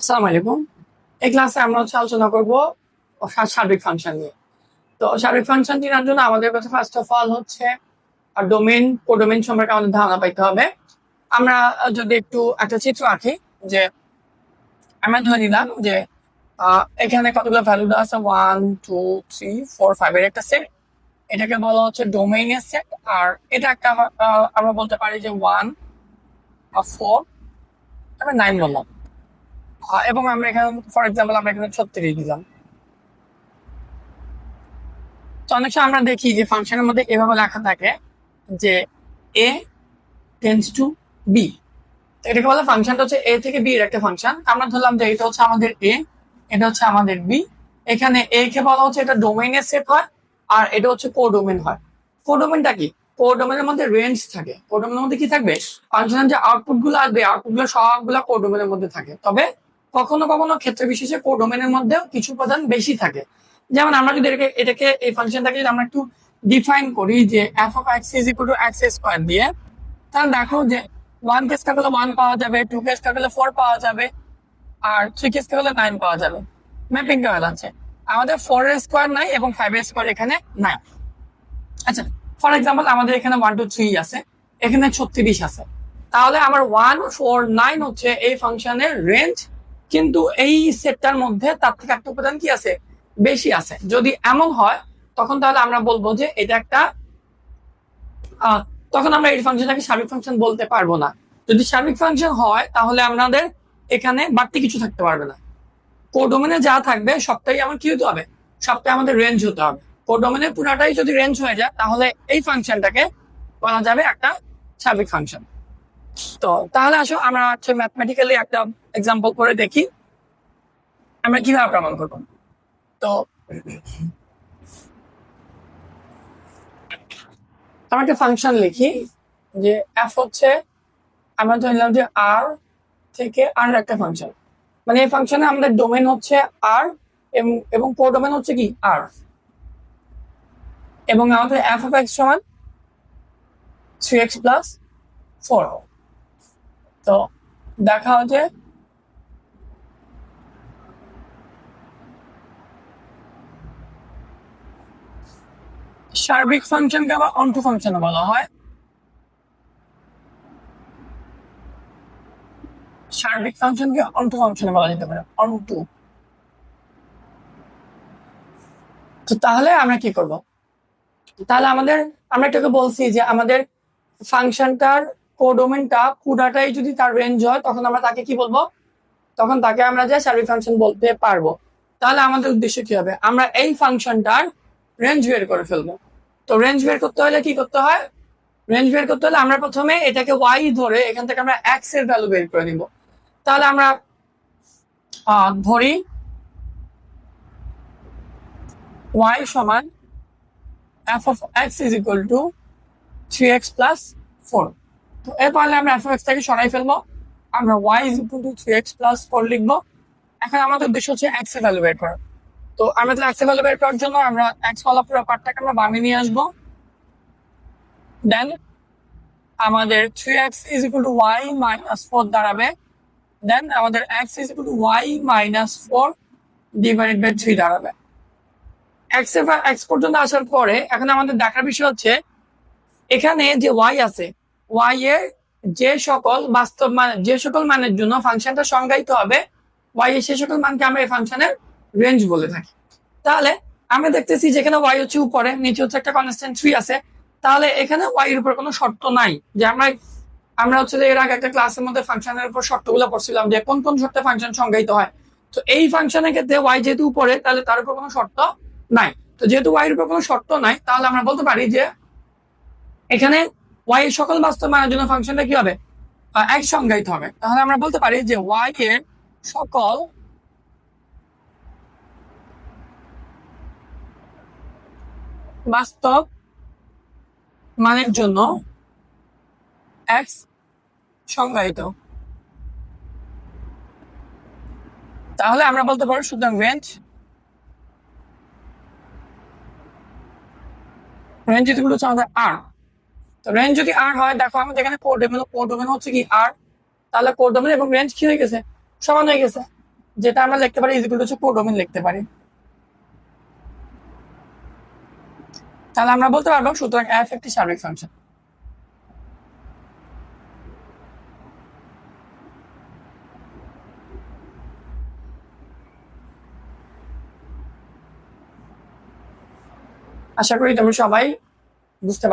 আসসালামু আলাইকুম। এই ক্লাসে আমরা আলোচনা করব সার্বিক ফাংশন নিয়ে। তো সার্বিক ফাংশন চেনার জন্য আমাদের কাছে ফার্স্ট অফ অল হচ্ছে ডোমেইন কোডোমেইন সম্পর্কে আমাদের ধারণা পাইতে হবে। আমরা যদি একটু একটা চিত্র আঁকি, যে আমরা ধরে নিলাম যে এখানে কতগুলো ভ্যালু দেওয়া আছে, 1 2 3 4 5 এর একটা সেট। এটাকে বলা হচ্ছে ডোমেইনের সেট। আর এটা একটা আমরা বলতে পারি যে 1 4 আমরা 9 বললাম। এবং আমরা এখানে ফর এক্সাম্পল আমরা এখানে 36 দিলাম। তো অনেক সময় আমরা দেখি যে ফাংশনের মধ্যে এভাবে লেখা থাকে যে এ টেন্ডস টু বি। এটাকে বলে ফাংশনটা হচ্ছে এ থেকে বি এর একটা ফাংশন। আমরা ধরলাম যে এটা হচ্ছে আমাদের এ, এটা হচ্ছে আমাদের বি। এখানে এ কে বলা হচ্ছে এটা ডোমেইনের সেট হয়, আর এটা হচ্ছে কোডোমেইন হয়। কোডোমেইনটা কি? কোডোমেইনের মধ্যে রেঞ্জ থাকে। কোডোমেইনের মধ্যে কি থাকবে? ফাংশনের যে আউটপুট গুলো আসবে, আউটপুট গুলো সবগুলো কোডোমেইনের মধ্যে থাকে। তবে কখনো কখনো ক্ষেত্র বিশেষে কোডোমেইনের মধ্যেও কিছু উপাদান বেশি থাকে। যেমন আমরা যদি এটাকে এই ফাংশনটাকে যদি আমরা একটু ডিফাইন করি যে F of x is equal two x square দিয়ে, তাহলে দেখো যে 1 কেস কাটলে 1 পাওয়া যাবে, 2 কেস কাটলে 4 পাওয়া যাবে, আর 3 কেস কাটলে 9 পাওয়া যাবে। ম্যাপিং কেমন আছে? আমাদের 4 এর স্কয়ার নাই এবং 5 এর স্কয়ার এখানে নাই। আচ্ছা, ফর এক্সাম্পল আমাদের এখানে 1 2 3 আছে, এখানে 36 আছে। তাহলে আমার 1 4 9 হচ্ছে এই ফাংশনের রেঞ্জ, কিন্তু এই সেটটার মধ্যে তার থেকে একটা উপাদান কি আছে? বেশি আছে। যদি এমন হয় তখন তাহলে আমরা বলবো যে এটা একটা তখন আমরা এই ফাংশনটাকে সার্বিক ফাংশন বলতে পারবো না। যদি সার্বিক ফাংশন হয় তাহলে আমাদের এখানে বাড়তি কিছু থাকতে পারবে না। কোডোমেনে যা থাকবে সবটাই আমার কি হতে হবে? সবটাই আমাদের রেঞ্জ হতে হবে। কোডোমেনের পুরাটাই যদি রেঞ্জ হয়ে যায় তাহলে এই ফাংশনটাকে বলা যাবে একটা সার্বিক ফাংশন। তো তাহলে আসো আমরা হচ্ছে ম্যাথমেটিক্যালি একটা এক্সাম্পল করে দেখি আমরা কিভাবে প্রমাণ করবো। তো আমরা একটা ফাংশন লিখি যে এফ হচ্ছে, আমরা ধরে নিলাম যে আর থেকে আর একটা ফাংশন, মানে এই ফাংশনে আমাদের ডোমেন হচ্ছে আর এবং কোডোমেন হচ্ছে কি আর, এবং আমাদের এফ অফ এক্স সমান 3x প্লাস 4। তো দেখা হচ্ছে সার্বিক ফাংশনকে আবার অন্টু ফাংশন বলা হয়। সার্বিক ফাংশনকে অন্টু ফাংশনে বলা যেতে পারে, অন্টু। তো তাহলে আমরা কি করব? তাহলে আমরা এটাকে বলছি যে আমাদের ফাংশনটার কোডোমেনটা পুরাটাই যদি তার রেঞ্জ হয় তখন আমরা তাকে কি বলবো? তখন তাকে আমরা যে সার্বিক ফাংশন বলতে পারবো। তাহলে আমাদের উদ্দেশ্য কি হবে? আমরা এই ফাংশনটার রেঞ্জ বের করে ফেলবো। তো রেঞ্জ বের করতে হলে কি করতে হয়? রেঞ্জ বের করতে হলে আমরা প্রথমে এটাকে ওয়াই ধরে এখান থেকে আমরা এক্স এর ভ্যালু বের করে নিব। তাহলে আমরা ধরি ওয়াই সমান F of x is equal to 3x plus 4। তো এরপর আমরা এফ অফ এক্স থেকে সরাই ফেলবো, আমরা Y is equal to 3x plus 4 লিখবো। এখন আমাদের উদ্দেশ্য হচ্ছে এক্স এর ভ্যালু বের করা। তো আমরা এক্স এর ভ্যালু বের করার জন্য আমরা এক্স ওয়ালা পুরো পার্টটাকে আমরা বানিয়ে নিয়ে আসবো। দেন আমাদের 3x is equal to Y minus 4 দাঁড়াবে। দেন আমাদের x is equal to Y minus 4 divided by 3 দাঁড়াবে। এক্স পর্যন্ত আসার পরে এখন আমাদের দেখার বিষয় হচ্ছে এখানে যে ওয়াই আছে, ওয়াই এর যে সকল বাস্তব মান, যে সকল মানের জন্য ফাংশনটা সংজ্ঞায়িত হবে, ওয়াই এর সে সকল মানকে আমরা এই ফাংশনের রেঞ্জ বলে থাকি। তাহলে আমরা দেখতেছি যেখানে ওয়াই হচ্ছে উপরে, নিচে হচ্ছে একটা কনস্ট্যান্ট 3 আছে। তাহলে এখানে ওয়াই এর উপর কোনো শর্ত নাই। যে আমরা হচ্ছে এর আগে একটা ক্লাসের মধ্যে ফাংশনের উপর শর্তগুলো পড়ছিলাম যে কোন কোন শর্তে ফাংশন সংজ্ঞায়িত হয়। তো এই ফাংশনের ক্ষেত্রে ওয়াই যেহেতু উপরে, তাহলে তার উপর কোনো শর্ত নাই। তো যেহেতু ওয়াই এর উপর কোনো শর্ত নাই, তাহলে আমরা বলতে পারি যে এখানে ওয়াই এর সকল বাস্তব মানের জন্য ফাংশনটা কি হবে? এক সংজ্ঞায়িত হবে। তাহলে আমরা বলতে পারি যে ওয়াই এর সকল বাস্তব মানের জন্য এক্স সংজ্ঞায়িত। তাহলে আমরা বলতে পারি সুতরাং রেঞ্জ যেগুলো হচ্ছে আমাদের আর। তো রেঞ্জ যদি আর হয়, দেখো আমাদের এখানে কোডোমেন হচ্ছে কি আর, তাহলে কোডোমেন এবং রেঞ্জ কি হয়ে গেছে? সমান হয়ে গেছে। যেটা আমরা লিখতে পারি ইজ ইকুয়াল টু কোডোমিন লিখতে পারি। তাহলে আমরা বলতে পারবো সুতরাং এফ একটি সার্বিক ফাংশন। আশা করি তোমরা সবাই বুঝতে পারবে।